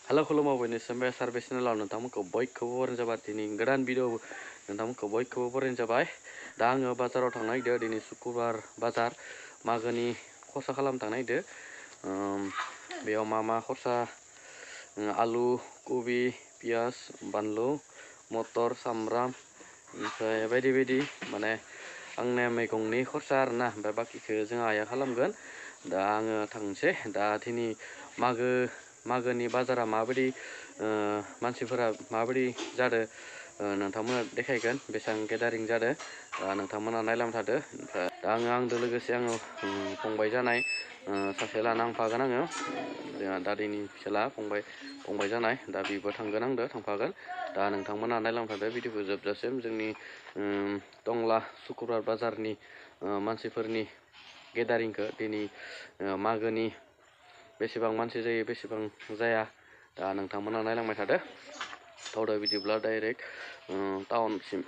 Halo खुलुमबाय sampai service channel नोंथांमोनखौ बयखौबो बरायनाय जाबाय दिनै गोदान भिडिअ नोंथांमोनखौ बयखौबो बरायनाय जाबाय दा आङो बाजाराव थांनो नागिरदों दिनै शुक्रबार बाजार मागोनि खरसा खालामनो थांनो नागिरदों बेयाव मा खरसा आलु कबि पियाज बानलु मटर सामब्राम ओमफ्राय बायदि बायदि माने आंना मैगंनि खरसा आरोना ओमफ्राय बाकिखौ जों आइया खालामगोन दा आङो थांनोसै दा दिनै मागोनि बाजारा माबायदि मानसिफोरा माबायदि जादों नोंथांमोना देखायगोन बेसेबां गेदारिं जादों नोंथांमोना नायलांबाय थादो ओमफ्राय दा आंजों लोगोसे फंबाय जानाय सासे लाना थांफागोन आङो जोंहा दादैनि फिसाला फंबाय जानाय दा बेबो थांगोन आंजों थांफागोन दा नोंथांमोना नायलांबाय थादो भिडिअखौ जोबजासिम जोंनि टंला शुक्रबार बाजारनि मानसिफोरनि गेदारिंखौ दिनै मागोनि बेसेबां मानसि जायो बेसेबां जाया दा नोंथांमोना नायलांबाय थादो थावदो बिदिब्ला डाइरेक्ट टाउनसिम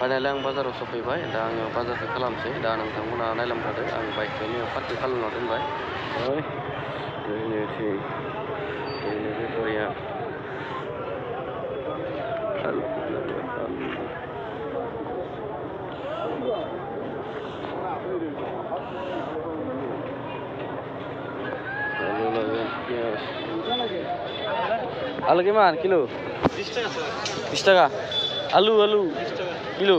फाइनालि आं बाजाराव सफैबाय दा आङो बाजारखौ खालामसै दा नोंथांमोना नायलांबाय थादो आं बाइकखौ पार्किं खालामना दोनबाय बेफोरिया आलु gimana kilo? 20 টাকা आलू किलो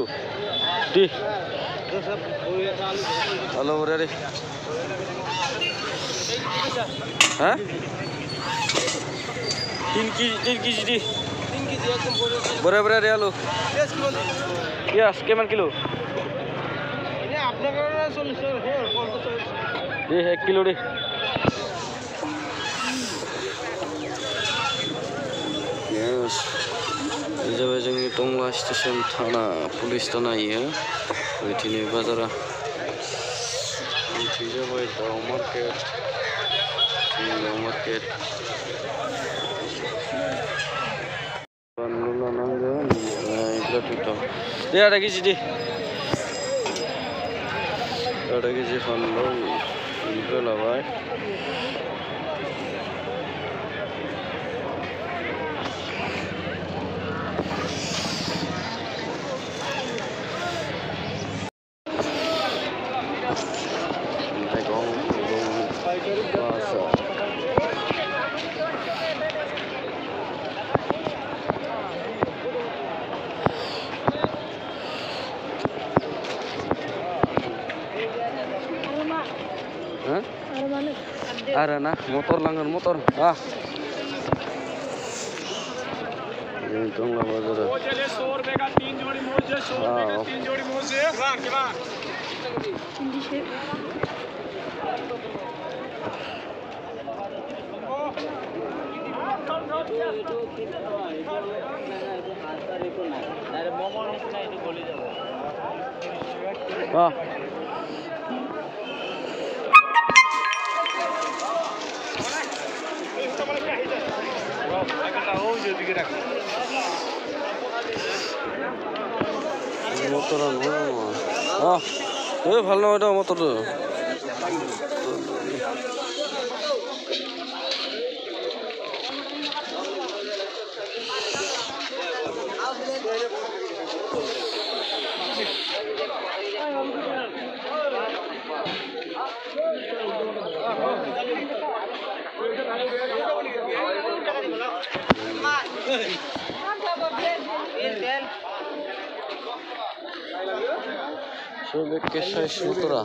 दी आलू बरं हाँ 3 केजी दी बरं रे आलू पियाज केमान किलो दे 1 किलो दे जाबाय जोंनि टंला स्टेशन थाना पुलिस थाना इयो बिदिनो बाजारा जाबाय दाउ मार्केट बानलु लानांगोन ओमफ्राय बिराद दे आधा केजि दे आधा केजि फानलु बेनिफ्राय लाबाय Ada nah motor langgan motor Untung lah bazar मोजे 100 रुपए का 3 जोड़ी मोजे 100 रुपए का 3 जोड़ी मोजे motoran ভালো এটা motor Şöyle keşay motora.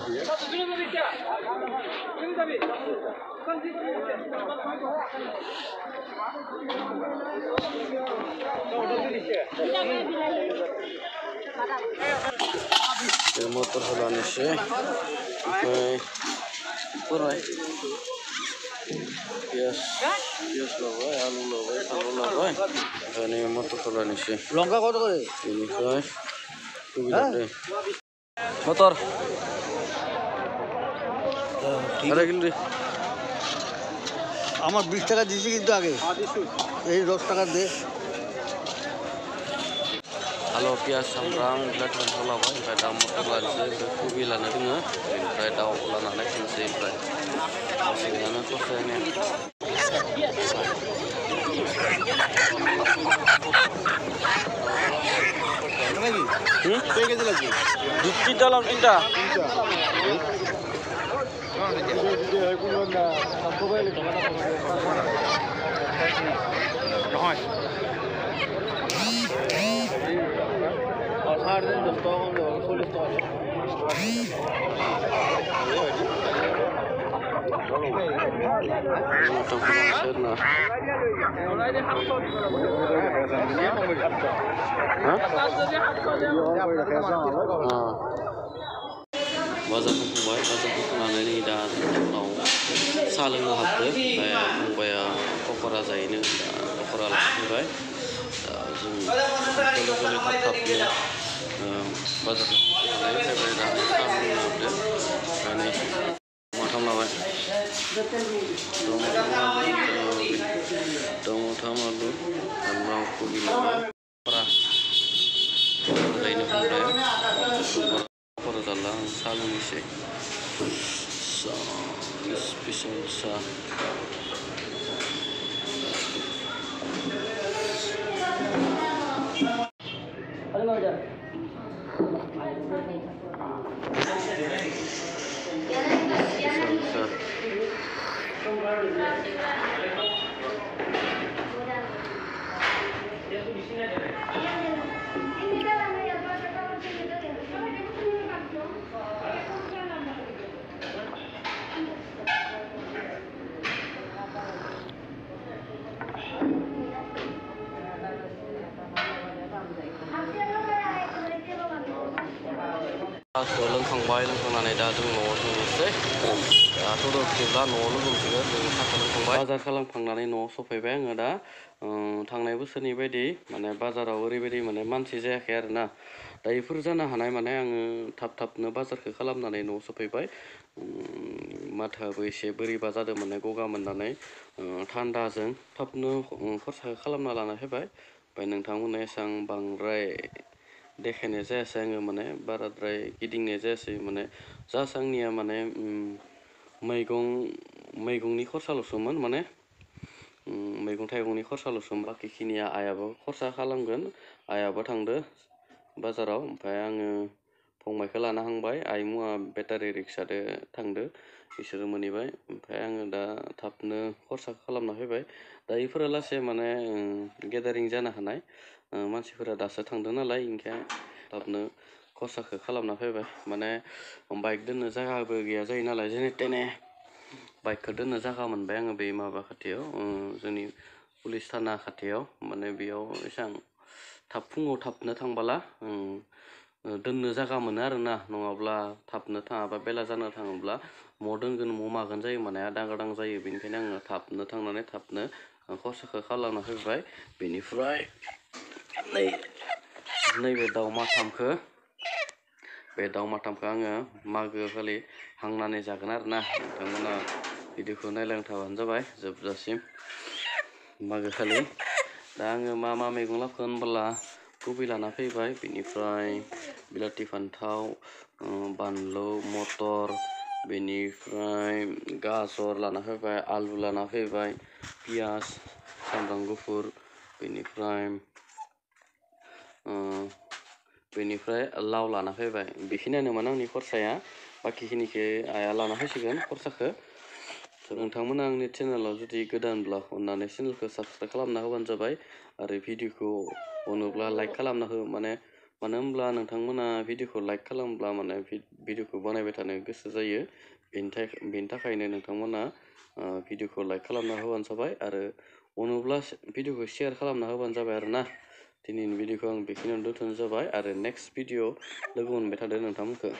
Motor falan işi. Buraya. Yes logoy, alu logoy, salu logoy. Ini motor falan işi. Longga kau tu? Ini kau. Tu bilang deh. Motor. Ada gini. আমার 20 টাকা দিছি কিন্তু আগে এই 10 টাকা দে Halo pias samrang bilat hola ba oमफ्राय दा motor लानोसै कुबि लानो दोङो ओमफ्राय दाउ लानानै थांसै ओमफ्राय सिगाङानो खरसायानो কে কেজি লাগবে দুটিটা লাম তিনটা Bazarखौ फंबाय बाजारखौ फंनानै दा उनाव साहा लोंनो हाबदो ओमफ्राय फंबाया पकरा जाहैनो दा पकरा लाखिबाय दा जों गले थाब थाबनो बाजारखौ फंनानै फैबाय दा साहा लोंनो हाबदो ओमफ्राय माथाम लाबाय दमथाम आलु सामब्राम कबि लाबाय पकरा जाहैनो फंबाया पकरा जाला साहा लोंनोसै स्पेशल साहा लोंखांबाय लोंखांनानै दा जों न'आव थांनोसै दाथ' दसेब्ला न'आव लोंगोमसिगोन जों साहा लोंखांबाय बाजार खालामखांनानै न'आव सफैबाय आङो दा थांनाय बोसोरनि बायदि माने बाजाराव ओरैबायदि माने मानसि जायाखै आरोना दा बेफोर जानो हानाय माने आङो थाब थाबनो बाजारखौ खालामनानै न'आव सफैबाय माथोआबो एसे बोरैबा जादों माने गगा मोननानै थान्दाजों थाबनो खरसा खालामना लाना फैबाय। ओमफ्राय नोंथांमोना एसेबां बांद्राय देखायनाय जायासै आङो माने बाराद्राय गिदिंनाय जायासै माने जास्ट आंनिया माने मैगंनि खरसाल'सोमोन माने मैगं थाइगंनि खरसाल'सोमोन बाखिखिनिया आइयाबो खरसा खालामगोन। आइयाबो थांदो बाजाराव ओमफ्राय आङो फंबायखौ लाना हांबाय आइ मुवा बेटारि रिक्सादो थांदो बिसोरो मोनहैबाय। ओमफ्राय आङो दा थाबनो खरसा खालामना फैबाय। दा इफोरो लासै माने गेदारिं जानो हानाय मानसिफोरा दासो थांदों नालाय ओंखायनो थाबनो खरसाखौ खालामना फैबाय। माने बाइक दोननो जायगाबो गैया जायो नालाय जेने तेने बाइकखौ दोननो जायगा मोनबाय आङो बे माबा खाथियाव जोंनि पुलिस थाना खाथियाव माने बेयाव एसेबां फुङाव थाबनो थांबोला दोननो जायगा मोनो आरोना नङाब्ला थाबनो थाङाबा बेला जाना थाङोब्ला म'वाव दोनगोन म'वाव मागोन जायो माने आदां गादां जायो। बेनिखायनो आङो थाबनो थांनानै थाबनो खरसाखौ खालामना फैबाय। बेनिफ्राय नैबे दाउ माथामखौ आङो मागो खालि हांनानै जागोन आरोना। नोंथांमोना भिडिअखौ नायलांबाय थाबानो जाबाय जोबजासिम मागो खालि। दा आङो मा मैगं लाबोखो होनबोला कबि लाना फैबाय, बेनिफ्राय बिलाथि फान्थाव, बानलु, मटर, बेनिफ्राय गाजर लाना फैबाय, आलु लाना फैबाय, पियास, सामब्राम गुफुर, बेनिफ्राय लाव लाना फैबाय। बेखिनियानोमोन आंनि खरसाया। बाखिखिनिखौ आइया लाना फैसिगोन खरसाखौ। नोंथांमोना आंनि चेनेलाव जुदि गोदानब्ला अननानै चेनेलखौ साबसक्राइब खालामना होबानो जाबाय आरो भिडिअखौ अनोब्ला लाइक खालामना हो। मानो होनब्ला नोंथांमोना भिडिअखौ लाइक खालामब्ला माने भिडिअखौ बानायबाय थानो गोसो जायो। बेनि थाखायनो नोंथांमोना भिडिअखौ लाइक खालामना होबानो जाबाय आरो अनोब्ला भिडिअखौ शेयार खालामना होबानो जाबाय आरोना। दिनैनि भिडिअखौ आं बेखिनियावनो दोनथ'नाय जाबाय आरो नेक्स्ट भिडिअ लोगो मोनबाय थादो नोंथांमोनखौ।